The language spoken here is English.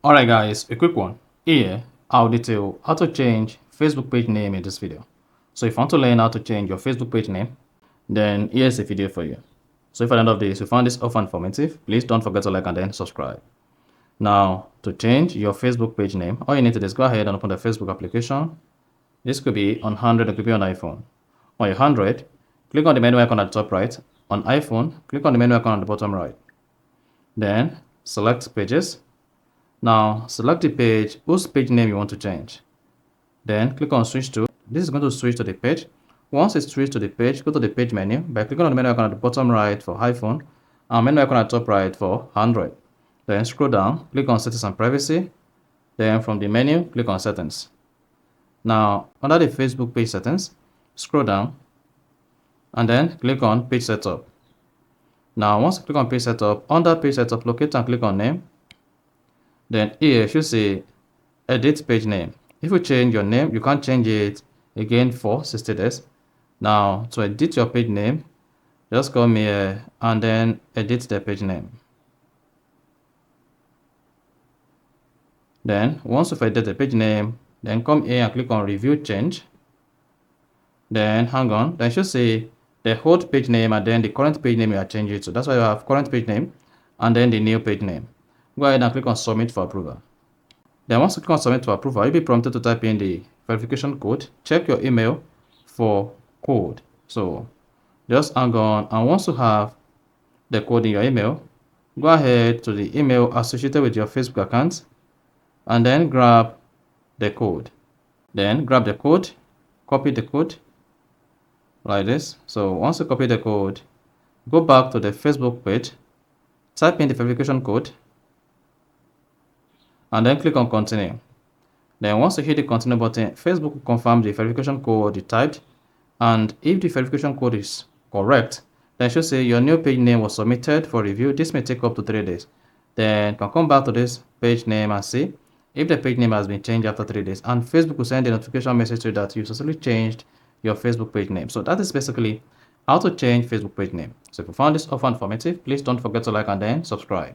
Alright guys, a quick one. Here, I'll detail how to change Facebook page name in this video. So if you want to learn how to change your Facebook page name, then here's a video for you. So if at the end of this you found this often informative, please don't forget to like and then subscribe. Now, to change your Facebook page name, all you need to do is go ahead and open the Facebook application. This could be on Android, it could be on iPhone. On your Android, click on the menu icon at the top right. On iPhone, click on the menu icon at the bottom right. Then, select Pages. Now, select the page whose page name you want to change. Then, click on Switch to. This is going to switch to the page. Once it's switched to the page, go to the page menu by clicking on the menu icon at the bottom right for iPhone and menu icon at the top right for Android. Then scroll down, click on Settings and Privacy. Then from the menu, click on Settings. Now, under the Facebook page settings, scroll down and then click on Page Setup. Now, once you click on Page Setup, under Page Setup, locate and click on Name. Then here you should say Edit Page Name. If you change your name, you can't change it again for 60 days. Now, to edit your page name, just come here and then edit the page name. Then, once you've edited the page name, then come here and click on Review Change. Then, hang on, then you should say the old page name and then the current page name you are changing it to. That's why you have current page name and then the new page name. Go ahead and click on Submit for approval. Then once you click on Submit for approval, you'll be prompted to type in the verification code. Check your email for code. So just hang on, and once you have the code in your email, go ahead to the email associated with your Facebook account and then grab the code. Then grab the code, copy the code like this. So once you copy the code, go back to the Facebook page, type in the verification code, and then click on Continue. Then once you hit the Continue button, Facebook will confirm the verification code you typed, and if the verification code is correct, then it should say your new page name was submitted for review. This may take up to 3 days. Then you can come back to this page name and see if the page name has been changed after 3 days, and Facebook will send a notification message to you that you successfully changed your Facebook page name. So that is basically how to change Facebook page name. So if you found this offer informative, please don't forget to like and then subscribe.